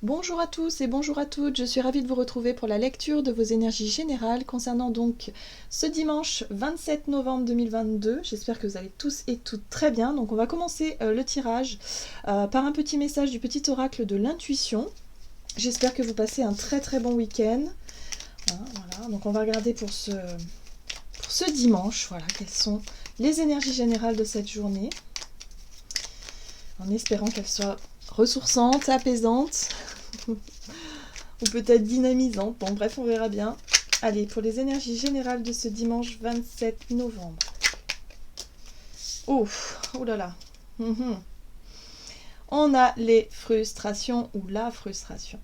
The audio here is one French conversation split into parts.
Bonjour à tous et bonjour à toutes, je suis ravie de vous retrouver pour la lecture de vos énergies générales concernant donc ce dimanche 27 novembre 2022. J'espère que vous allez tous et toutes très bien. Donc on va commencer le tirage par un petit message du petit oracle de l'intuition. J'espère que vous passez un très très bon week-end. Voilà, donc on va regarder pour ce dimanche, voilà, quelles sont les énergies générales de cette journée. En espérant qu'elles soient ressourçantes, apaisantes ou peut-être dynamisantes. Bon, bref, on verra bien. Allez, pour les énergies générales de ce dimanche 27 novembre. Oh là là. On a les frustrations ou la frustration.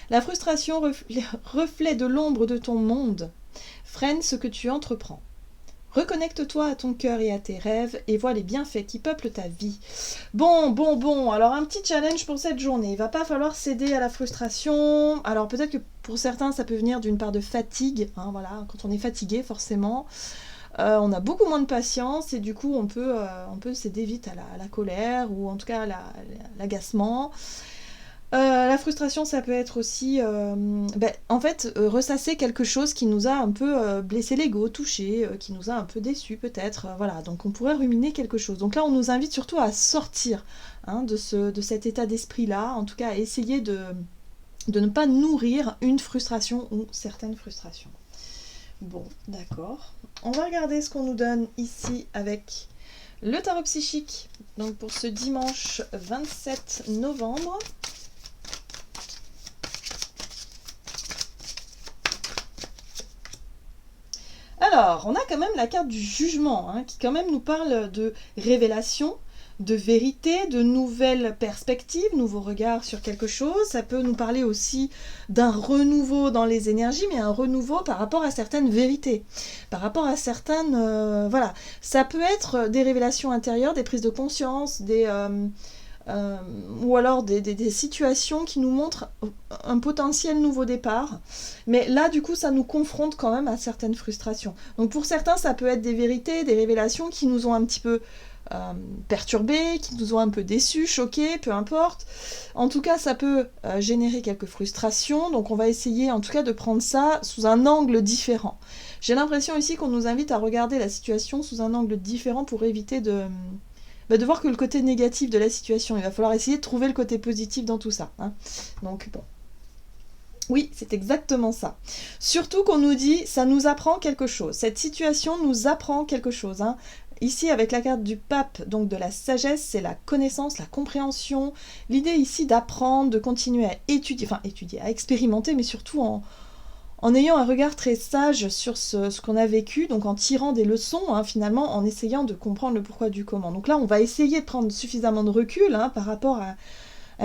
La frustration, reflet de l'ombre de ton monde, freine ce que tu entreprends. Reconnecte-toi à ton cœur et à tes rêves et vois les bienfaits qui peuplent ta vie. Bon, alors un petit challenge pour cette journée. Il va pas falloir céder à la frustration. Alors peut-être que pour certains, ça peut venir d'une part de fatigue. Voilà, quand on est fatigué, forcément, on a beaucoup moins de patience et du coup, on peut céder vite à la colère ou en tout cas à l'agacement. La frustration, ça peut être aussi, ressasser quelque chose qui nous a un peu blessé l'ego, touché, qui nous a un peu déçus peut-être. Voilà, donc on pourrait ruminer quelque chose. Donc là, on nous invite surtout à sortir de cet état d'esprit-là, en tout cas à essayer de ne pas nourrir une frustration ou certaines frustrations. Bon, d'accord. On va regarder ce qu'on nous donne ici avec le tarot psychique, donc pour ce dimanche 27 novembre. Alors, on a quand même la carte du jugement, qui quand même nous parle de révélation, de vérité, de nouvelles perspectives, nouveaux regards sur quelque chose. Ça peut nous parler aussi d'un renouveau dans les énergies, mais un renouveau par rapport à certaines vérités, par rapport à certaines... voilà, ça peut être des révélations intérieures, des prises de conscience, ou alors des situations qui nous montrent un potentiel nouveau départ. Mais là, du coup, ça nous confronte quand même à certaines frustrations. Donc pour certains, ça peut être des vérités, des révélations qui nous ont un petit peu perturbés, qui nous ont un peu déçus, choqués, peu importe. En tout cas, ça peut générer quelques frustrations. Donc on va essayer en tout cas de prendre ça sous un angle différent. J'ai l'impression ici qu'on nous invite à regarder la situation sous un angle différent pour éviter de voir que le côté négatif de la situation. Il va falloir essayer de trouver le côté positif dans tout ça. Donc bon. Oui, c'est exactement ça. Surtout qu'on nous dit, ça nous apprend quelque chose. Cette situation nous apprend quelque chose. Ici, avec la carte du pape, donc de la sagesse, c'est la connaissance, la compréhension. L'idée ici d'apprendre, de continuer à étudier, à expérimenter, mais surtout en ayant un regard très sage sur ce qu'on a vécu, donc en tirant des leçons, finalement, en essayant de comprendre le pourquoi du comment. Donc là, on va essayer de prendre suffisamment de recul par rapport à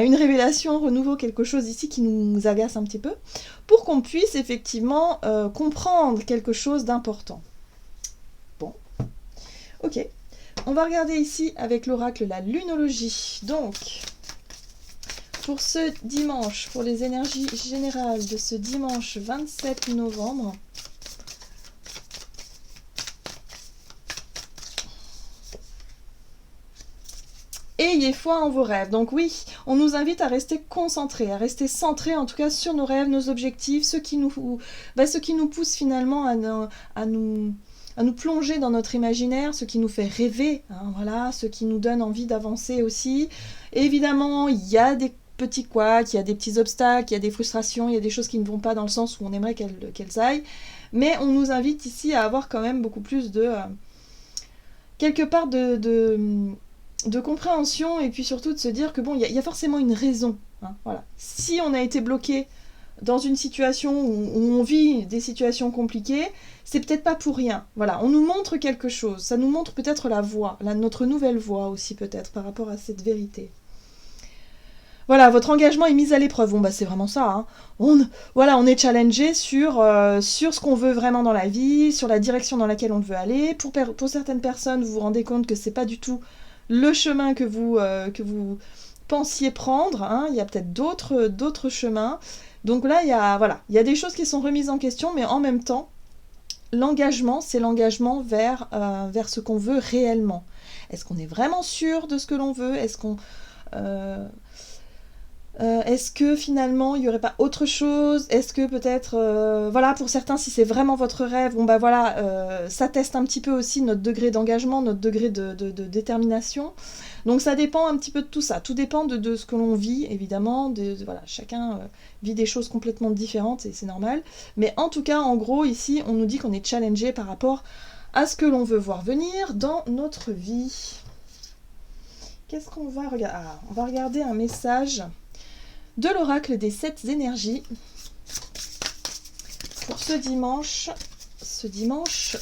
une révélation, renouveau, quelque chose ici qui nous agace un petit peu, pour qu'on puisse effectivement comprendre quelque chose d'important. Bon, ok. On va regarder ici avec l'oracle la lunologie. Donc, pour ce dimanche, pour les énergies générales de ce dimanche 27 novembre, ayez foi en vos rêves. Donc oui, on nous invite à rester concentrés, à rester centrés en tout cas sur nos rêves, nos objectifs, ce qui nous pousse finalement à nous plonger dans notre imaginaire, ce qui nous fait rêver, voilà, ce qui nous donne envie d'avancer aussi. Évidemment, il y a des petits couacs, il y a des petits obstacles, il y a des frustrations, il y a des choses qui ne vont pas dans le sens où on aimerait qu'elles aillent, mais on nous invite ici à avoir quand même beaucoup plus de... quelque part de compréhension et puis surtout de se dire que bon, il y a forcément une raison. Voilà. Si on a été bloqué dans une situation où on vit des situations compliquées, c'est peut-être pas pour rien. Voilà, on nous montre quelque chose, ça nous montre peut-être la voie, notre nouvelle voie aussi peut-être par rapport à cette vérité. Voilà, votre engagement est mis à l'épreuve. Bon, c'est vraiment ça. On est challengé sur ce qu'on veut vraiment dans la vie, sur la direction dans laquelle on veut aller. Pour certaines personnes, vous vous rendez compte que c'est pas du tout le chemin que vous pensiez prendre. Il y a peut-être d'autres chemins. Donc là, il y a des choses qui sont remises en question, mais en même temps, l'engagement, c'est l'engagement vers ce qu'on veut réellement. Est-ce qu'on est vraiment sûr de ce que l'on veut ? Est-ce qu'on... Est-ce que finalement il n'y aurait pas autre chose? Est-ce que peut-être, voilà, pour certains, si c'est vraiment votre rêve, bon bah voilà, ça teste un petit peu aussi notre degré d'engagement, notre degré de détermination. Donc ça dépend un petit peu de tout ça. Tout dépend de ce que l'on vit, évidemment. Voilà, chacun vit des choses complètement différentes et c'est normal. Mais en tout cas, en gros, ici, on nous dit qu'on est challengé par rapport à ce que l'on veut voir venir dans notre vie. Qu'est-ce qu'on va regarder? Ah, on va regarder un message de l'oracle des 7 énergies pour ce dimanche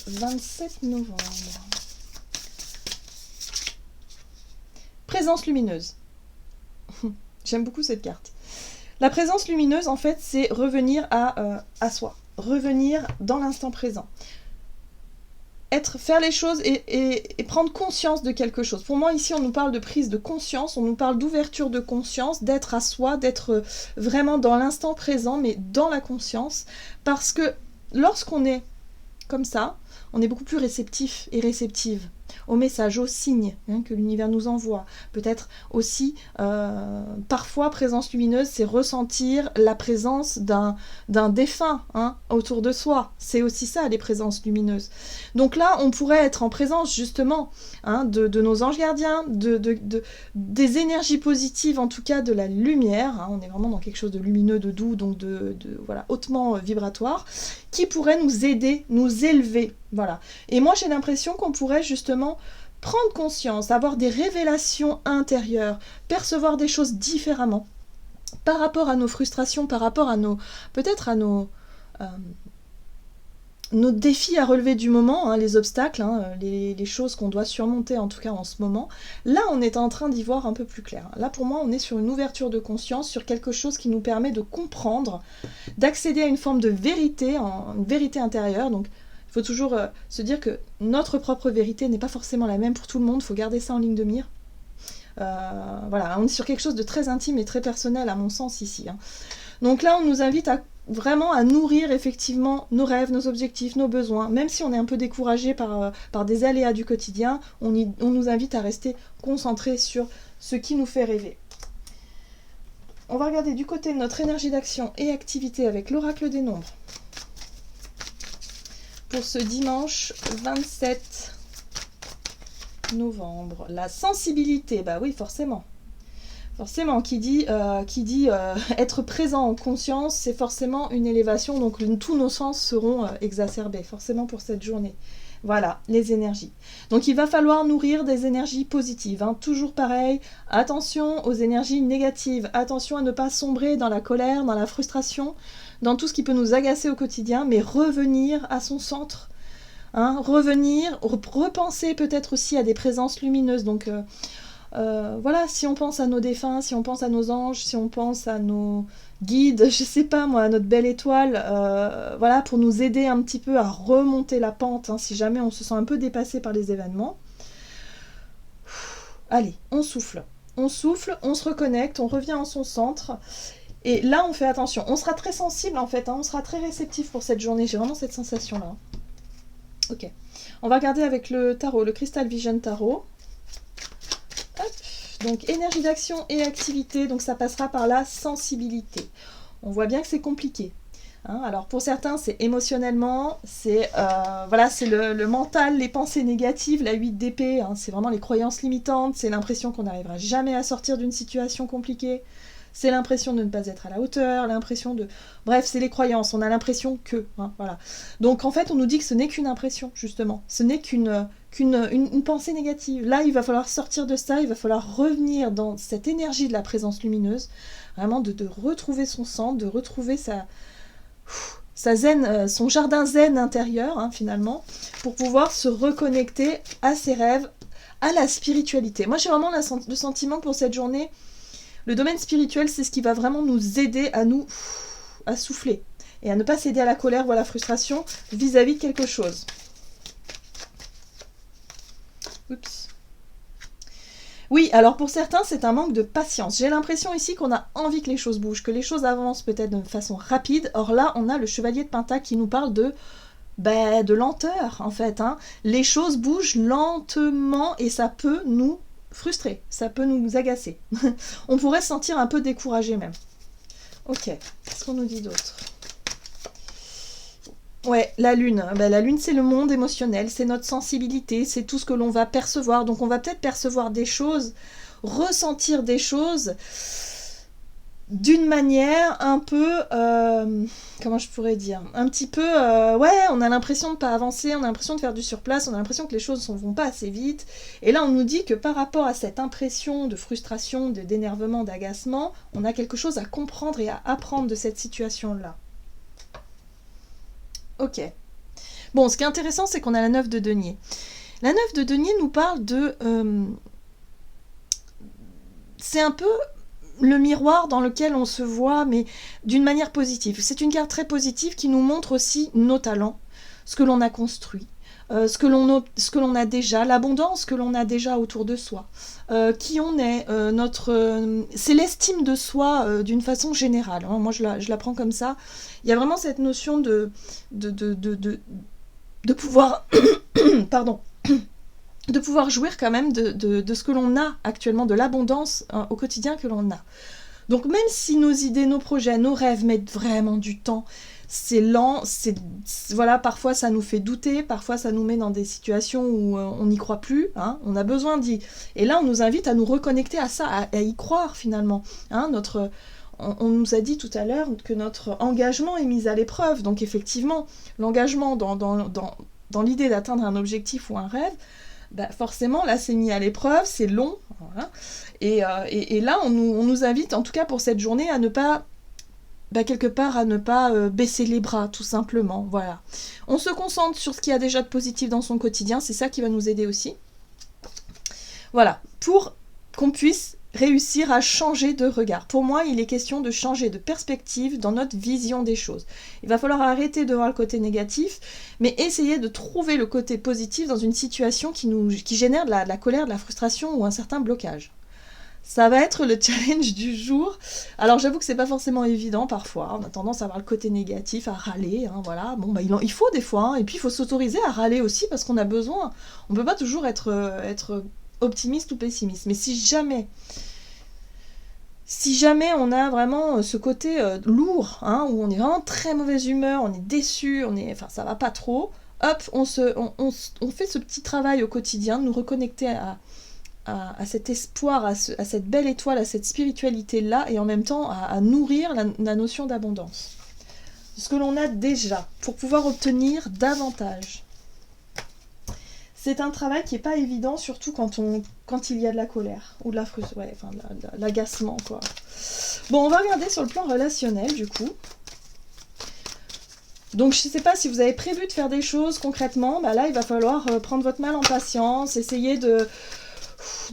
27 novembre. Présence lumineuse. J'aime beaucoup cette carte. La présence lumineuse, en fait, c'est revenir à soi, revenir dans l'instant présent. Faire les choses et prendre conscience de quelque chose. Pour moi, ici, on nous parle de prise de conscience, on nous parle d'ouverture de conscience, d'être à soi, d'être vraiment dans l'instant présent, mais dans la conscience. Parce que lorsqu'on est comme ça, on est beaucoup plus réceptif et réceptive aux messages, aux signes que l'univers nous envoie. Peut-être aussi, parfois, présence lumineuse, c'est ressentir la présence d'un défunt autour de soi. C'est aussi ça, les présences lumineuses. Donc là, on pourrait être en présence, justement, de nos anges gardiens, des énergies positives, en tout cas de la lumière. On est vraiment dans quelque chose de lumineux, de doux, donc voilà, hautement vibratoire, qui pourrait nous aider, nous élever. Voilà. Et moi, j'ai l'impression qu'on pourrait justement prendre conscience, avoir des révélations intérieures, percevoir des choses différemment par rapport à nos frustrations, par rapport à peut-être à nos défis à relever du moment, les obstacles, les choses qu'on doit surmonter en tout cas en ce moment. Là, on est en train d'y voir un peu plus clair. Là, pour moi, on est sur une ouverture de conscience, sur quelque chose qui nous permet de comprendre, d'accéder à une forme de vérité, une vérité intérieure. Donc, il faut toujours se dire que notre propre vérité n'est pas forcément la même pour tout le monde, il faut garder ça en ligne de mire. Voilà, on est sur quelque chose de très intime et très personnel à mon sens ici. Donc là, on nous invite vraiment à nourrir effectivement nos rêves, nos objectifs, nos besoins. Même si on est un peu découragé par des aléas du quotidien, on nous invite à rester concentré sur ce qui nous fait rêver. On va regarder du côté de notre énergie d'action et activité avec l'oracle des nombres. Pour ce dimanche 27 novembre. La sensibilité, bah oui, forcément. Forcément, qui dit être présent en conscience, c'est forcément une élévation, donc tous nos sens seront exacerbés, forcément pour cette journée. Voilà, les énergies. Donc il va falloir nourrir des énergies positives, toujours pareil, attention aux énergies négatives, attention à ne pas sombrer dans la colère, dans la frustration, dans tout ce qui peut nous agacer au quotidien, mais revenir à son centre, revenir, repenser peut-être aussi à des présences lumineuses, donc voilà, si on pense à nos défunts, si on pense à nos anges, si on pense à nos guides, je sais pas moi, à notre belle étoile, voilà, pour nous aider un petit peu à remonter la pente, si jamais on se sent un peu dépassé par les événements. Allez, on souffle, on se reconnecte, on revient en son centre, et là on fait attention, on sera très sensible en fait, on sera très réceptif pour cette journée, j'ai vraiment cette sensation-là. Ok, on va regarder avec le tarot, le Crystal Vision Tarot. Hop. Donc énergie d'action et activité, donc ça passera par la sensibilité. On voit bien que c'est compliqué. Alors pour certains c'est émotionnellement, c'est voilà, c'est le mental, les pensées négatives, la 8 d'épée, c'est vraiment les croyances limitantes, c'est l'impression qu'on n'arrivera jamais à sortir d'une situation compliquée, c'est l'impression de ne pas être à la hauteur, l'impression de... Bref, c'est les croyances, on a l'impression que... voilà. Donc en fait, on nous dit que ce n'est qu'une impression, justement. Ce n'est qu'une pensée négative. Là, il va falloir sortir de ça, il va falloir revenir dans cette énergie de la présence lumineuse, vraiment de retrouver son centre, de retrouver sa zen, son jardin zen intérieur, finalement, pour pouvoir se reconnecter à ses rêves, à la spiritualité. Moi, j'ai vraiment le sentiment que pour cette journée, le domaine spirituel, c'est ce qui va vraiment nous aider à souffler et à ne pas céder à la colère ou à la frustration vis-à-vis de quelque chose. Oups. Oui, alors pour certains, c'est un manque de patience. J'ai l'impression ici qu'on a envie que les choses bougent, que les choses avancent peut-être de façon rapide. Or là, on a le chevalier de Pentacle qui nous parle de lenteur, en fait. Les choses bougent lentement et ça peut nous frustrer, ça peut nous agacer. On pourrait se sentir un peu découragé même. Ok, qu'est-ce qu'on nous dit d'autre? Ouais, la lune. Ben, la lune, c'est le monde émotionnel, c'est notre sensibilité, c'est tout ce que l'on va percevoir. Donc on va peut-être percevoir des choses, ressentir des choses d'une manière un peu, comment je pourrais dire, un petit peu, ouais, on a l'impression de ne pas avancer, on a l'impression de faire du surplace, on a l'impression que les choses ne vont pas assez vite. Et là, on nous dit que par rapport à cette impression de frustration, d'énervement, d'agacement, on a quelque chose à comprendre et à apprendre de cette situation-là. Ok. Bon, ce qui est intéressant, c'est qu'on a la 9 de denier. La 9 de denier nous parle de... c'est un peu le miroir dans lequel on se voit, mais d'une manière positive. C'est une carte très positive qui nous montre aussi nos talents, ce que l'on a construit, ce que l'on a déjà, l'abondance que l'on a déjà autour de soi, qui on est, c'est l'estime de soi d'une façon générale. Hein. Moi, je la prends comme ça. Il y a vraiment cette notion de pouvoir... pardon. De pouvoir jouir quand même de ce que l'on a actuellement, de l'abondance au quotidien que l'on a. Donc même si nos idées, nos projets, nos rêves mettent vraiment du temps, c'est lent, voilà, parfois ça nous fait douter, parfois ça nous met dans des situations où on n'y croit plus, hein, on a besoin d'y... Et là on nous invite à nous reconnecter à ça, à y croire finalement. Hein, on nous a dit tout à l'heure que notre engagement est mis à l'épreuve, donc effectivement, l'engagement dans l'idée d'atteindre un objectif ou un rêve, bah forcément, là, c'est mis à l'épreuve, c'est long. Voilà. Et là, on nous invite, en tout cas pour cette journée, à ne pas, quelque part, à ne pas baisser les bras, tout simplement. Voilà. On se concentre sur ce qu'il y a déjà de positif dans son quotidien, c'est ça qui va nous aider aussi. Voilà, pour qu'on puisse réussir à changer de regard. Pour moi, il est question de changer de perspective dans notre vision des choses. Il va falloir arrêter de voir le côté négatif, mais essayer de trouver le côté positif dans une situation qui génère de la colère, de la frustration ou un certain blocage. Ça va être le challenge du jour. Alors j'avoue que c'est pas forcément évident parfois, on a tendance à avoir le côté négatif, à râler, hein, voilà. Bon, il faut des fois, hein, et puis il faut s'autoriser à râler aussi parce qu'on a besoin. On peut pas toujours être optimiste ou pessimiste, mais si jamais on a vraiment ce côté lourd, hein, où on est vraiment très mauvaise humeur, on est déçu, enfin ça va pas trop, hop, on fait ce petit travail au quotidien, de nous reconnecter à cet espoir, à cette belle étoile, à cette spiritualité-là, et en même temps à nourrir la notion d'abondance. Ce que l'on a déjà, pour pouvoir obtenir davantage. C'est un travail qui n'est pas évident, surtout quand il y a de la colère, ou de la frustration, ouais, enfin de l'agacement, quoi. Bon, on va regarder sur le plan relationnel, du coup. Donc, je ne sais pas si vous avez prévu de faire des choses concrètement, là, il va falloir prendre votre mal en patience, essayer de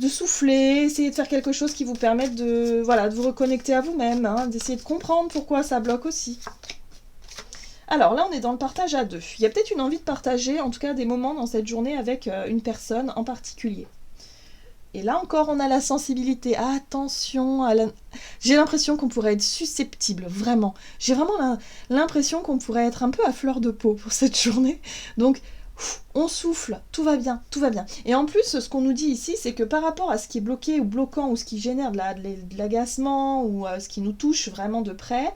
souffler, essayer de faire quelque chose qui vous permette de vous reconnecter à vous-même, hein, d'essayer de comprendre pourquoi ça bloque aussi. Alors là, on est dans le partage à deux. Il y a peut-être une envie de partager, en tout cas des moments dans cette journée avec une personne en particulier. Et là encore, on a la sensibilité. Attention, j'ai l'impression qu'on pourrait être susceptible, vraiment. J'ai vraiment l'impression qu'on pourrait être un peu à fleur de peau pour cette journée. Donc, on souffle, tout va bien, tout va bien. Et en plus, ce qu'on nous dit ici, c'est que par rapport à ce qui est bloqué ou bloquant, ou ce qui génère de l'agacement, ou ce qui nous touche vraiment de près,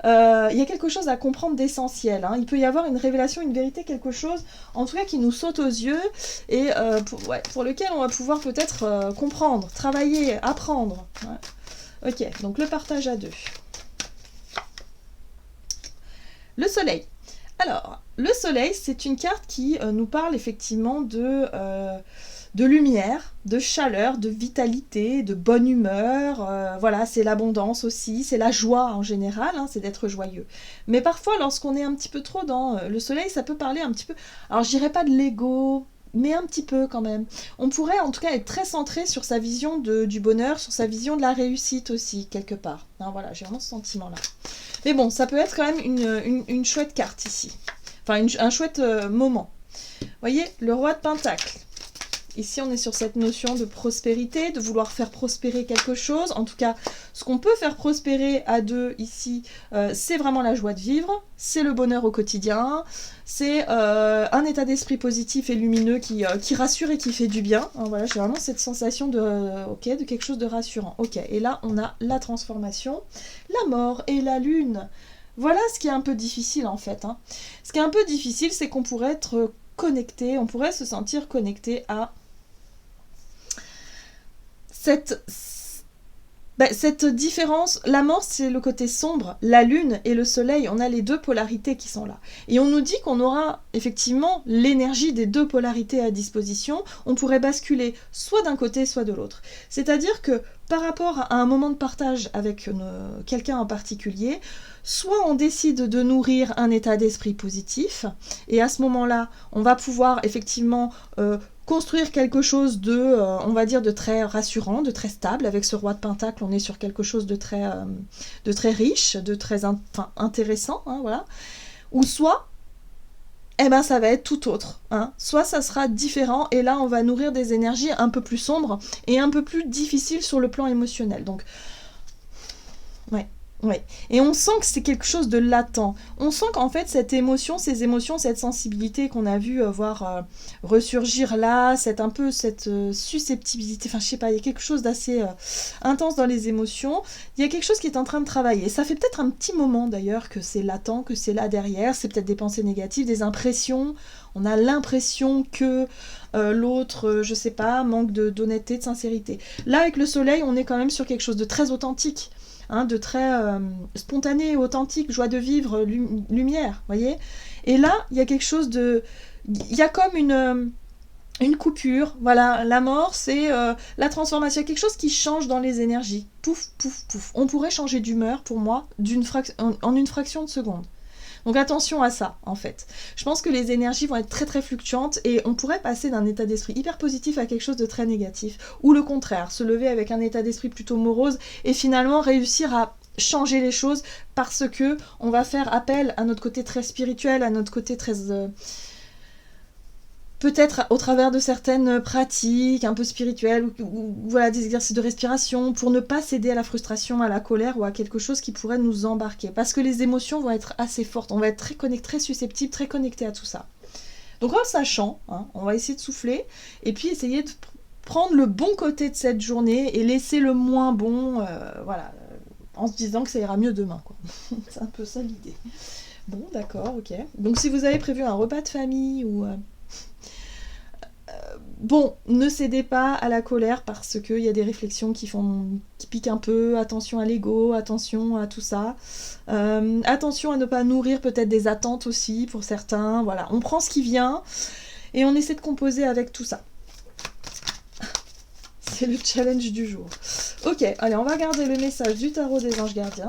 il y a quelque chose à comprendre d'essentiel. Hein. Il peut y avoir une révélation, une vérité, quelque chose, en tout cas qui nous saute aux yeux, et pour lequel on va pouvoir peut-être comprendre, travailler, apprendre. Ouais. Ok, donc le partage à deux. Le soleil. Alors, le soleil, c'est une carte qui nous parle effectivement de lumière, de chaleur, de vitalité, de bonne humeur. Voilà, c'est l'abondance aussi, c'est la joie en général, hein, c'est d'être joyeux. Mais parfois, lorsqu'on est un petit peu trop dans le soleil, ça peut parler un petit peu... Alors, je dirais pas de l'ego, mais un petit peu quand même. On pourrait en tout cas être très centré sur sa vision du bonheur, sur sa vision de la réussite aussi, quelque part. Hein, voilà, j'ai vraiment ce sentiment-là. Mais bon, ça peut être quand même une chouette carte ici. Enfin, un chouette moment. Vous voyez, le roi de Pentacle. Ici, on est sur cette notion de prospérité, de vouloir faire prospérer quelque chose. En tout cas, ce qu'on peut faire prospérer à deux ici, c'est vraiment la joie de vivre, c'est le bonheur au quotidien, c'est un état d'esprit positif et lumineux qui rassure et qui fait du bien. Hein, voilà, j'ai vraiment cette sensation de quelque chose de rassurant. Ok, et là, on a la transformation, la mort et la lune. Voilà ce qui est un peu difficile en fait. Hein. Ce qui est un peu difficile, c'est qu'on pourrait être connecté, on pourrait se sentir connecté à cette différence. La mort, c'est le côté sombre, la lune et le soleil, on a les deux polarités qui sont là. Et on nous dit qu'on aura effectivement l'énergie des deux polarités à disposition, on pourrait basculer soit d'un côté, soit de l'autre. C'est-à-dire que par rapport à un moment de partage avec quelqu'un en particulier, soit on décide de nourrir un état d'esprit positif, et à ce moment-là, on va pouvoir effectivement construire quelque chose de, on va dire, de très rassurant, de très stable. Avec ce roi de pentacle, on est sur quelque chose de très riche, de très intéressant, hein, voilà. Ou soit, eh ben, ça va être tout autre. Hein. Soit ça sera différent, et là, on va nourrir des énergies un peu plus sombres et un peu plus difficiles sur le plan émotionnel. Donc, ouais. Oui, et on sent que c'est quelque chose de latent. On sent qu'en fait, cette émotion, ces émotions, cette sensibilité qu'on a vu voir ressurgir là, cette susceptibilité, enfin je sais pas, il y a quelque chose d'assez intense dans les émotions, il y a quelque chose qui est en train de travailler. Ça fait peut-être un petit moment d'ailleurs que c'est latent, que c'est là derrière, c'est peut-être des pensées négatives, des impressions, on a l'impression que l'autre, je sais pas, manque d'honnêteté, de sincérité. Là, avec le soleil, on est quand même sur quelque chose de très authentique. Hein, de très spontané, authentique, joie de vivre, lumière, voyez. Et là, il y a quelque chose de... Il y a comme une coupure, voilà, la mort, c'est la transformation, il y a quelque chose qui change dans les énergies. Pouf, pouf, pouf. On pourrait changer d'humeur, pour moi, en une fraction de seconde. Donc attention à ça, en fait. Je pense que les énergies vont être très très fluctuantes et on pourrait passer d'un état d'esprit hyper positif à quelque chose de très négatif. Ou le contraire, se lever avec un état d'esprit plutôt morose et finalement réussir à changer les choses parce que on va faire appel à notre côté très spirituel, à notre côté très... peut-être au travers de certaines pratiques un peu spirituelles ou voilà, des exercices de respiration pour ne pas céder à la frustration, à la colère ou à quelque chose qui pourrait nous embarquer. Parce que les émotions vont être assez fortes, on va être très connecté, très susceptible, très connecté à tout ça. Donc en sachant, hein, on va essayer de souffler et puis essayer de prendre le bon côté de cette journée et laisser le moins bon, voilà, en se disant que ça ira mieux demain, quoi. C'est un peu ça l'idée. Bon, d'accord, ok. Donc si vous avez prévu un repas de famille ou... bon, ne cédez pas à la colère parce qu'il y a des réflexions qui piquent un peu, attention à l'ego, attention à tout ça, attention à ne pas nourrir peut-être des attentes aussi pour certains, voilà, on prend ce qui vient et on essaie de composer avec tout ça. C'est le challenge du jour. Ok, allez, on va regarder le message du tarot des anges gardiens,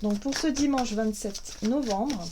donc pour ce dimanche 27 novembre.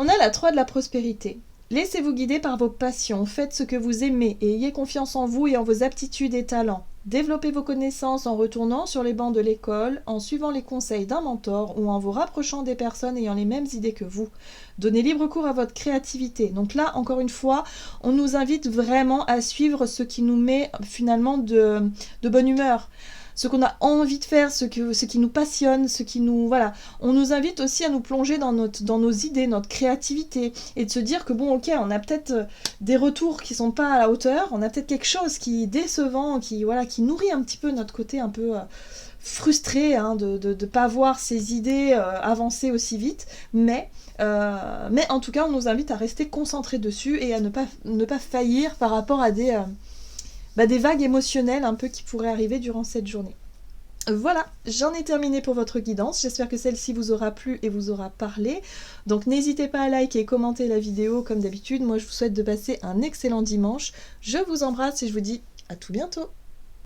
On a la 3 de la prospérité. Laissez-vous guider par vos passions, faites ce que vous aimez et ayez confiance en vous et en vos aptitudes et talents. Développez vos connaissances en retournant sur les bancs de l'école, en suivant les conseils d'un mentor ou en vous rapprochant des personnes ayant les mêmes idées que vous. Donnez libre cours à votre créativité. Donc là, encore une fois, on nous invite vraiment à suivre ce qui nous met finalement de bonne humeur. Ce qu'on a envie de faire, ce qui nous passionne, ce qui nous... Voilà. On nous invite aussi à nous plonger dans nos idées, notre créativité, et de se dire que bon, ok, on a peut-être des retours qui sont pas à la hauteur, on a peut-être quelque chose qui est décevant, qui nourrit un petit peu notre côté un peu frustré, hein, de pas voir ses idées avancer aussi vite, mais en tout cas, on nous invite à rester concentrés dessus et à ne pas faillir par rapport à des vagues émotionnelles un peu qui pourraient arriver durant cette journée. Voilà, j'en ai terminé pour votre guidance. J'espère que celle-ci vous aura plu et vous aura parlé. Donc n'hésitez pas à liker et commenter la vidéo comme d'habitude. Moi, je vous souhaite de passer un excellent dimanche. Je vous embrasse et je vous dis à tout bientôt.